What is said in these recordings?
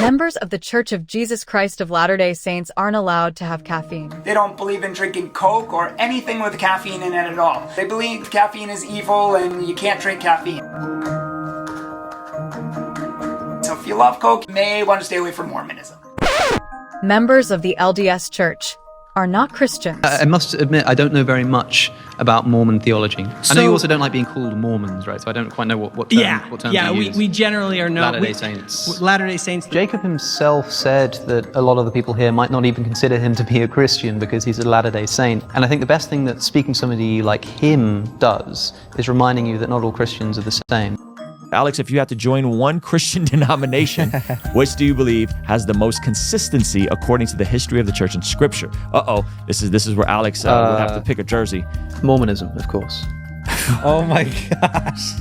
Members of the Church of Jesus Christ of Latter-day Saints aren't allowed to have caffeine. They don't believe in drinking Coke or anything with caffeine in it at all. They believe caffeine is evil and you can't drink caffeine. So if you love Coke, you may want to stay away from Mormonism. Members of the LDS Church are not Christians. I must admit, I don't know very much about Mormon theology. I know you also don't like being called Mormons, right? So I don't quite know what terms you use. We generally are not Latter-day Saints. Latter-day Saints. Jacob himself said that a lot of the people here might not even consider him to be a Christian because he's a Latter-day Saint. And I think the best thing that speaking to somebody like him does is reminding you that not all Christians are the same. Alex, if you had to join one Christian denomination, which do you believe has the most consistency according to the history of the church and scripture? This is where Alex would have to pick a jersey. Mormonism, of course. Oh my gosh.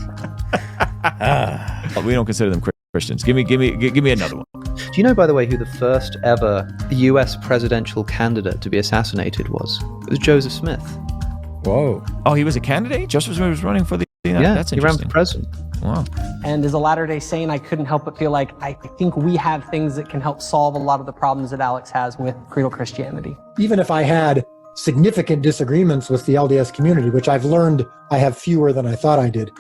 We don't consider them Christians. Give me another one. Do you know, by the way, who the first ever US presidential candidate to be assassinated was? It was Joseph Smith. Whoa. Oh, he was a candidate? Joseph Smith was running for the... Yeah, that's he ran interesting. for president. Wow. And as a Latter-day Saint, I couldn't help but feel like I think we have things that can help solve a lot of the problems that Alex has with creedal Christianity. Even if I had significant disagreements with the LDS community, which I've learned I have fewer than I thought I did,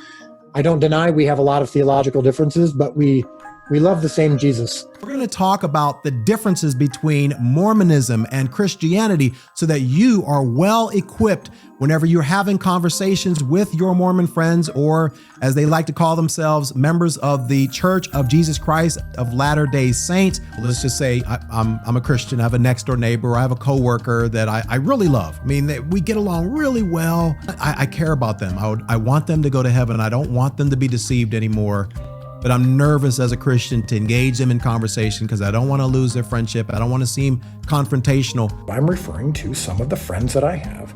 I don't deny we have a lot of theological differences, but we love the same Jesus. We're going to talk about the differences between Mormonism and Christianity so that you are well equipped whenever you're having conversations with your Mormon friends, or as they like to call themselves, members of the Church of Jesus Christ of Latter-day Saints. Let's just say I'm a Christian. I have a next door neighbor. I have a coworker that I really love. I mean, we get along really well. I care about them. I want them to go to heaven. I don't want them to be deceived anymore. But I'm nervous as a Christian to engage them in conversation because I don't want to lose their friendship. I don't want to seem confrontational. I'm referring to some of the friends that I have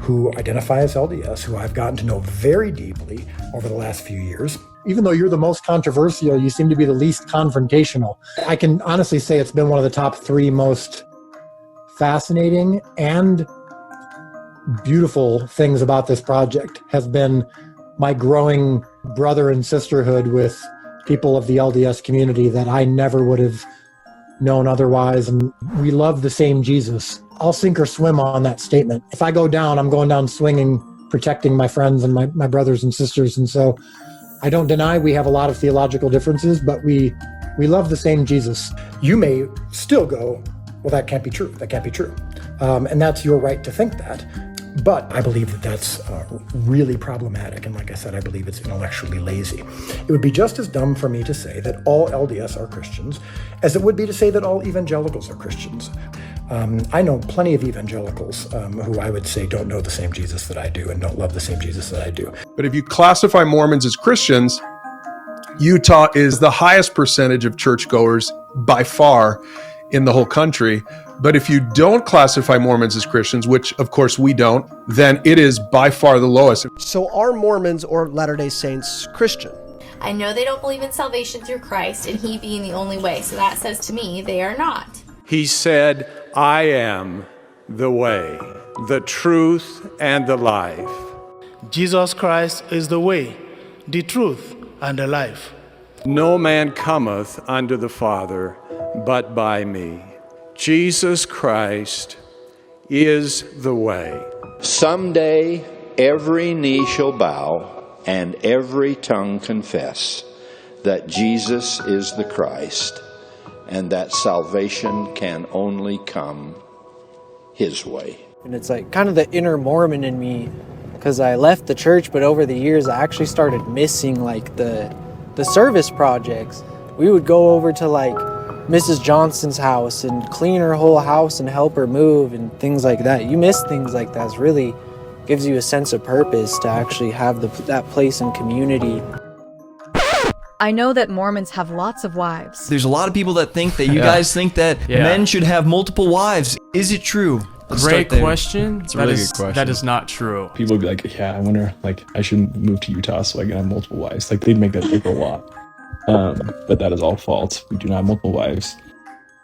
who identify as LDS, who I've gotten to know very deeply over the last few years. Even though you're the most controversial, you seem to be the least confrontational. I can honestly say it's been one of the top 3 most fascinating and beautiful things about this project has been my growing brother and sisterhood with people of the LDS community that I never would have known otherwise. And we love the same Jesus. I'll sink or swim on that statement. If I go down, I'm going down swinging, protecting my friends and my brothers and sisters. And so I don't deny we have a lot of theological differences, but we love the same Jesus. You may still go, well, that can't be true. That can't be true. And that's your right to think that. But I believe that that's really problematic. And like I said, I believe it's intellectually lazy. It would be just as dumb for me to say that all LDS are Christians as it would be to say that all evangelicals are Christians. I know plenty of evangelicals who I would say don't know the same Jesus that I do and don't love the same Jesus that I do. But if you classify Mormons as Christians, Utah is the highest percentage of churchgoers by far in the whole country. But if you don't classify Mormons as Christians, which of course we don't, then it is by far the lowest. So are Mormons or Latter-day Saints Christian? I know they don't believe in salvation through Christ and He being the only way, so that says to me they are not. He said, I am the way, the truth, and the life. Jesus Christ is the way, the truth, and the life. No man cometh unto the Father but by me. Jesus Christ is the way. Someday every knee shall bow and every tongue confess that Jesus is the Christ and that salvation can only come His way. And it's like kind of the inner Mormon in me, because I left the church, but over the years I actually started missing like the service projects. We would go over to like Mrs. Johnson's house and clean her whole house and help her move and things like that. You miss things like that. It really gives you a sense of purpose to actually have that place in community. I know that Mormons have lots of wives. There's a lot of people that think that you guys think that men should have multiple wives. Is it true? Great question. It's a really good question. That is not true. People would be like, yeah, I wonder, like, I should move to Utah so I can have multiple wives. Like, they'd make that big a lot. But that is all false. We do not have multiple wives.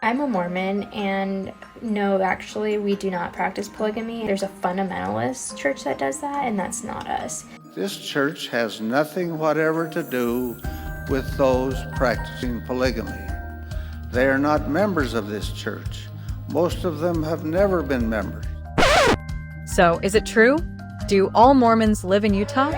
I'm a Mormon, and no, actually, we do not practice polygamy. There's a fundamentalist church that does that, and that's not us. This church has nothing whatever to do with those practicing polygamy. They are not members of this church. Most of them have never been members. So, is it true? Do all Mormons live in Utah?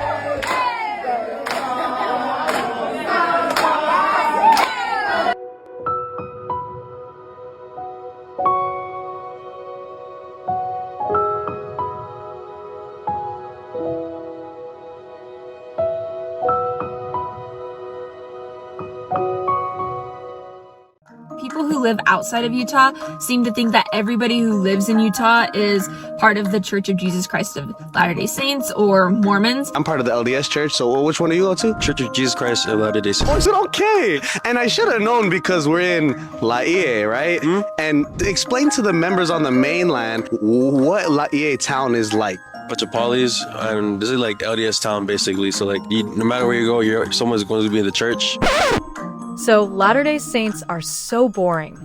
People who live outside of Utah seem to think that everybody who lives in Utah is part of the Church of Jesus Christ of Latter-day Saints or Mormons. I'm part of the LDS church, so which one do you go to? Church of Jesus Christ of Latter-day Saints. Oh, is it okay? And I should have known because we're in Laie, right? And explain to the members on the mainland what Laie town is like. Bunch of polys, and this is like LDS town basically. So like, no matter where you go, someone's going to be in the church. So Latter-day Saints are so boring.